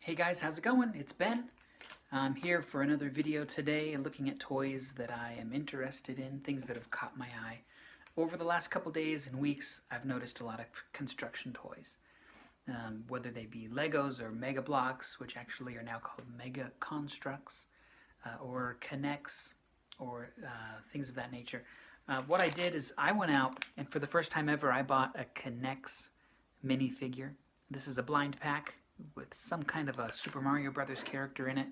Hey guys, how's it going? It's Ben. I'm here for another video today looking at toys that I am interested in, things that have caught my eye. Over the last couple days and weeks, I've noticed a lot of construction toys. Whether they be Legos or Mega Bloks, which actually are now called Mega Construx, or Connects, or things of that nature. What I did is I went out, and for the first time ever, I bought a Connects minifigure. This is a blind pack with some kind of a Super Mario Brothers character in it.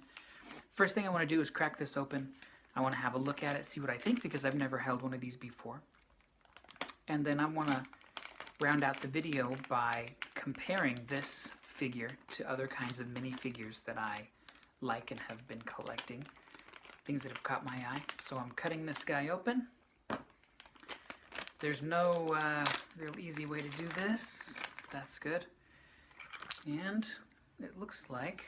First thing I want to do is crack this open. I want to have a look at it, see what I think, because I've never held one of these before. And then I want to round out the video by comparing this figure to other kinds of minifigures that I like and have been collecting. Things that have caught my eye. So I'm cutting this guy open. There's no real easy way to do this. That's good. And it looks like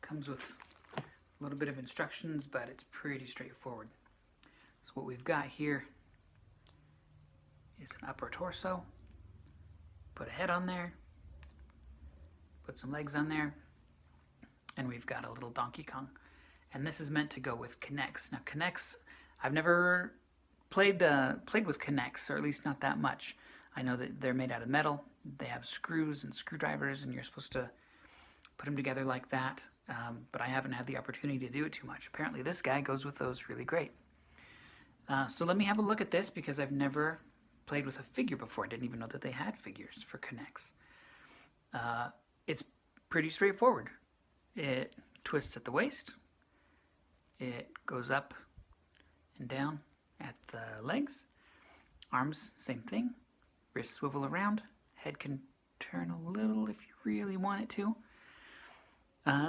comes with a little bit of instructions, but it's pretty straightforward. So what we've got here is an upper torso. Put a head on there. Put some legs on there. And we've got a little Donkey Kong. And this is meant to go with Connects. Now Connects, I've never played with Connects, or at least not that much. I know that they're made out of metal. They have screws and screwdrivers, and you're supposed to put them together like that. But I haven't had the opportunity to do it too much. Apparently this guy goes with those really great. So let me have a look at this, because I've never played with a figure before. I didn't even know that they had figures for Connects. It's pretty straightforward. It twists at the waist. It goes up and down at the legs. Arms, same thing. Wrists swivel around. Head can turn a little if you really want it to.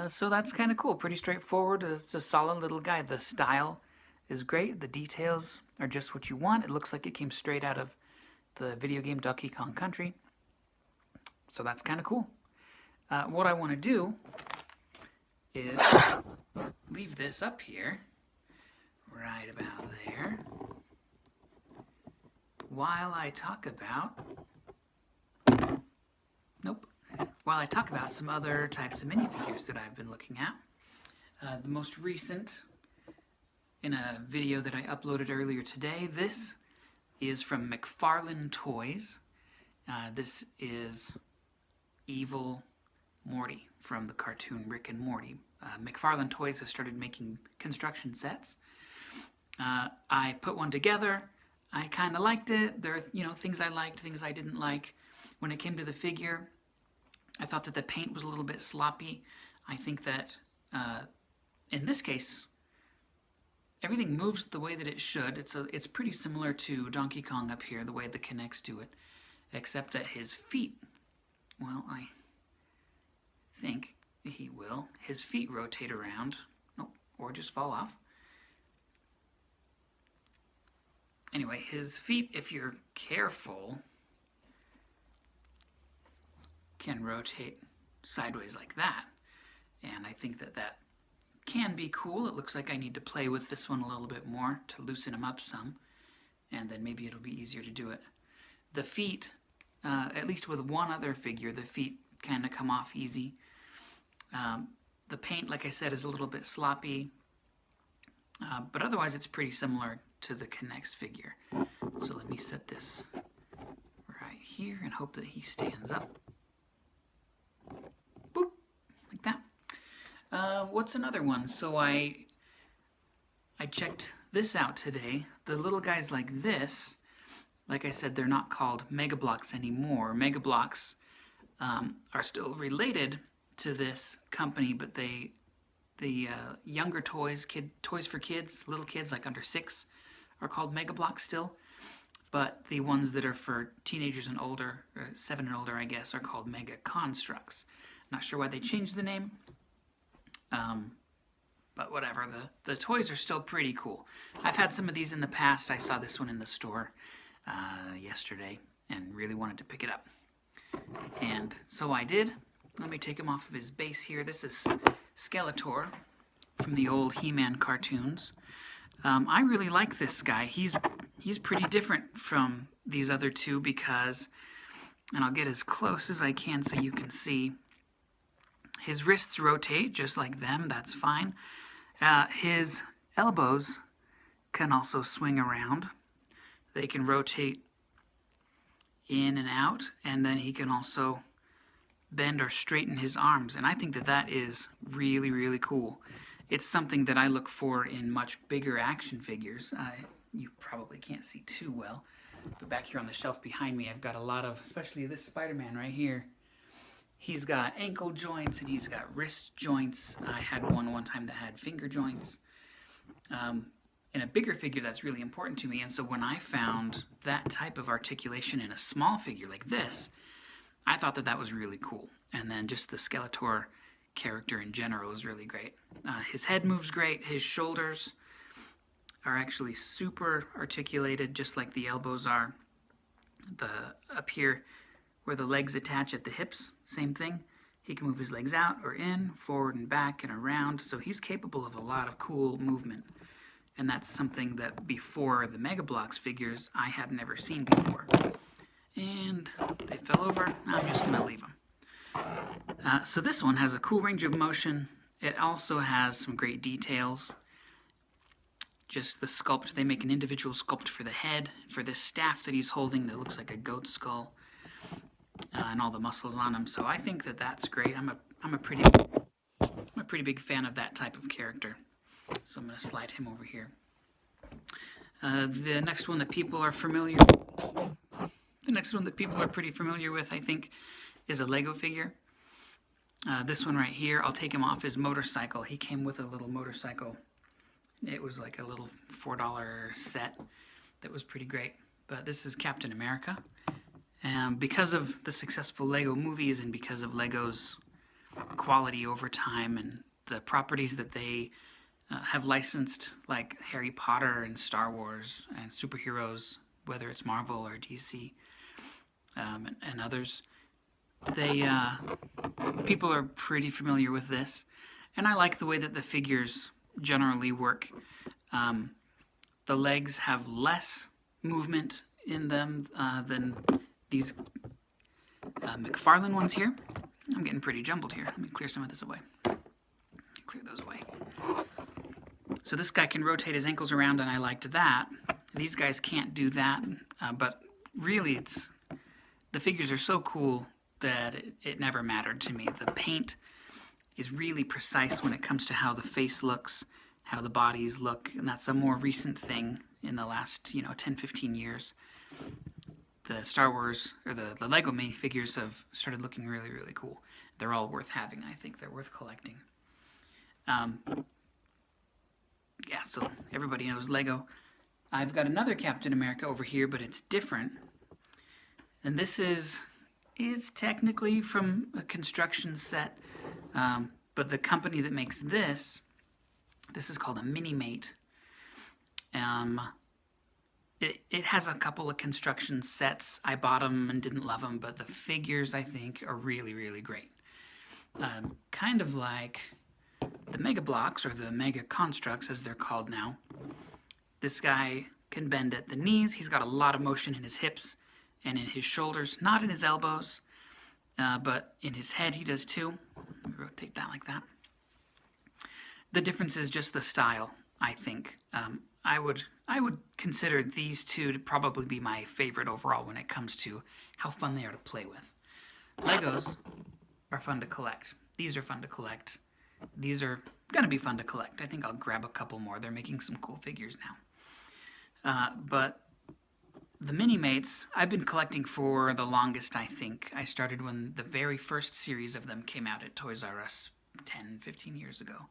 So that's kind of cool. Pretty straightforward. It's a solid little guy. The style is great. The details are just what you want. It looks like it came straight out of the video game Donkey Kong Country. So that's kind of cool. What I want to do is leave this up here, right about there, while I talk about some other types of minifigures that I've been looking at. The most recent, in a video that I uploaded earlier today, this is from McFarlane Toys. This is Evil Morty from the cartoon Rick and Morty. McFarlane Toys has started making construction sets. I put one together. I kind of liked it. There are, things I liked, things I didn't like. When it came to the figure, I thought that the paint was a little bit sloppy. I think that, in this case, everything moves the way that it should. It's pretty similar to Donkey Kong up here, the way the Connects do it, except that his feet, well, I think he will. His feet rotate around, or just fall off. Anyway, his feet, if you're careful, can rotate sideways like that. And I think that that can be cool. It looks like I need to play with this one a little bit more to loosen him up some, and then maybe it'll be easier to do it. The feet, at least with one other figure, the feet kind of come off easy. The paint, like I said, is a little bit sloppy, but otherwise it's pretty similar to the Connects figure. So let me set this right here and hope that he stands up. Boop, like that. What's another one? So I checked this out today. The little guys like this, like I said, they're not called Mega Bloks anymore. Mega Bloks are still related to this company, but the younger toys, toys for kids, little kids like under 6, are called Mega Bloks still. But the ones that are for teenagers and older, 7 and older, I guess, are called Mega Construx. Not sure why they changed the name, but whatever. The toys are still pretty cool. I've had some of these in the past. I saw this one in the store yesterday and really wanted to pick it up. And so I did. Let me take him off of his base here. This is Skeletor from the old He-Man cartoons. I really like this guy. He's pretty different from these other two because and I'll get as close as I can so you can see. His wrists rotate just like them, that's fine. His elbows can also swing around. They can rotate in and out, and then he can also bend or straighten his arms, and I think that that is really, really cool. It's something that I look for in much bigger action figures. You probably can't see too well, but back here on the shelf behind me, I've got a lot of, especially this Spider-Man right here. He's got ankle joints and he's got wrist joints. I had one time that had finger joints. In a bigger figure, that's really important to me, and so when I found that type of articulation in a small figure like this, I thought that that was really cool. And then just the Skeletor character in general is really great. His head moves great. His shoulders are actually super articulated, just like the elbows are. Up here where the legs attach at the hips, same thing. He can move his legs out or in, forward and back and around. So he's capable of a lot of cool movement. And that's something that before the Mega Bloks figures, I had never seen before. And they fell over. I'm just going to leave them. So this one has a cool range of motion. It also has some great details. Just the sculpt, they make an individual sculpt for the head, for this staff that he's holding that looks like a goat skull, and all the muscles on him. So I think that that's great. I'm a pretty big fan of that type of character. So I'm going to slide him over here. The next one that people are familiar pretty familiar with, I think, is a Lego figure. This one right here, I'll take him off his motorcycle. He came with a little motorcycle. It was like a little $4 set that was pretty great. But this is Captain America. Because of the successful Lego movies and because of Lego's quality over time and the properties that they have licensed, like Harry Potter and Star Wars and superheroes, whether it's Marvel or DC, and others, people are pretty familiar with this, and I like the way that the figures generally work. The legs have less movement in them than these McFarlane ones here. I'm getting pretty jumbled here. Let me clear some of this away. Clear those away. So this guy can rotate his ankles around, and I liked that. These guys can't do that, but really the figures are so cool that it never mattered to me. The paint is really precise when it comes to how the face looks, how the bodies look, and that's a more recent thing in the last 10-15 years. The Star Wars, or the Lego minifigures have started looking really, really cool. They're all worth having. I think they're worth collecting. Yeah, so everybody knows Lego. I've got another Captain America over here, but it's different. And this is technically from a construction set, but the company that makes this is called a MiniMate. It has a couple of construction sets. I bought them and didn't love them, but the figures, I think, are really, really great. Kind of like the Mega Bloks, or the Mega Construx, as they're called now. This guy can bend at the knees. He's got a lot of motion in his hips and in his shoulders, not in his elbows, but in his head he does too. Let me rotate that like that. The difference is just the style, I think. I would consider these two to probably be my favorite overall when it comes to how fun they are to play with. Legos are fun to collect. These are fun to collect. These are going to be fun to collect. I think I'll grab a couple more. They're making some cool figures now. But the MiniMates, I've been collecting for the longest, I think. I started when the very first series of them came out at Toys R Us 10, 15 years ago.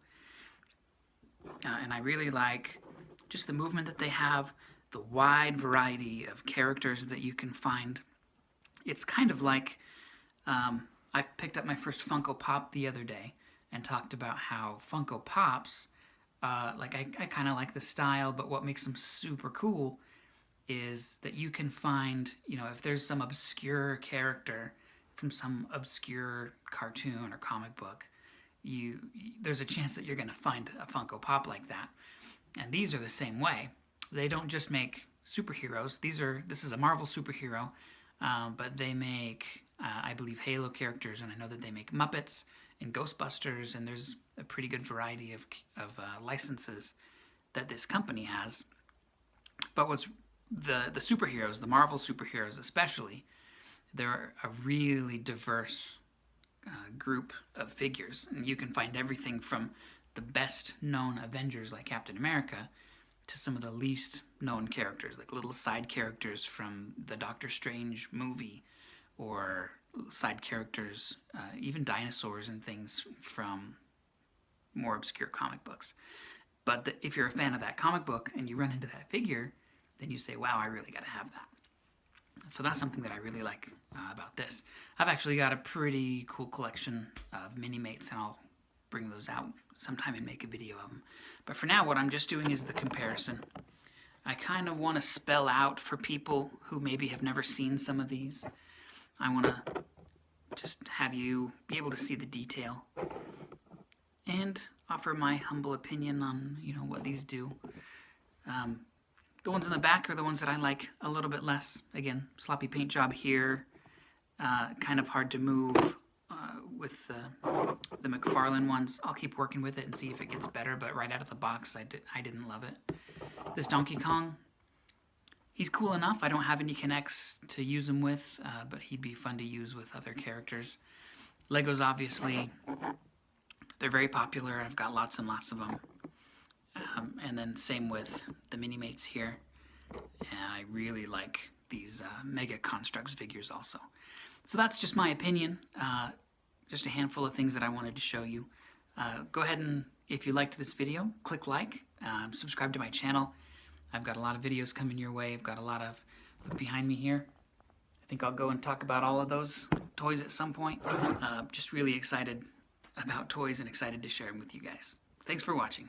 And I really like just the movement that they have, the wide variety of characters that you can find. It's kind of like, I picked up my first Funko Pop the other day and talked about how Funko Pops, I kind of like the style, but what makes them super cool is that you can find, if there's some obscure character from some obscure cartoon or comic book, there's a chance that you're going to find a Funko Pop like that. And these are the same way. They don't just make superheroes. This is a Marvel superhero. but they make, I believe, Halo characters, and I know that they make Muppets and Ghostbusters, and there's a pretty good variety of licenses that this company has. But what's the superheroes, the Marvel superheroes especially, they're a really diverse group of figures, and you can find everything from the best known Avengers like Captain America to some of the least known characters, like little side characters from the Doctor Strange movie, or side characters, even dinosaurs and things from more obscure comic books. But if you're a fan of that comic book and you run into that figure, then you say, wow, I really gotta have that. So that's something that I really like about this. I've actually got a pretty cool collection of MiniMates, and I'll bring those out sometime and make a video of them. But for now, what I'm just doing is the comparison. I kind of want to spell out for people who maybe have never seen some of these. I want to just have you be able to see the detail and offer my humble opinion on, what these do. The ones in the back are the ones that I like a little bit less. Again, sloppy paint job here, kind of hard to move with the McFarlane ones. I'll keep working with it and see if it gets better, but right out of the box, I didn't love it. This Donkey Kong, he's cool enough. I don't have any connects to use him with, but he'd be fun to use with other characters. Legos, obviously, they're very popular. I've got lots and lots of them. And then same with the MiniMates here. And I really like these Mega Construx figures also. So that's just my opinion. Just a handful of things that I wanted to show you. Go ahead and, if you liked this video, click like, subscribe to my channel. I've got a lot of videos coming your way. I've got a lot of, look behind me here. I think I'll go and talk about all of those toys at some point. Just really excited about toys and excited to share them with you guys. Thanks for watching.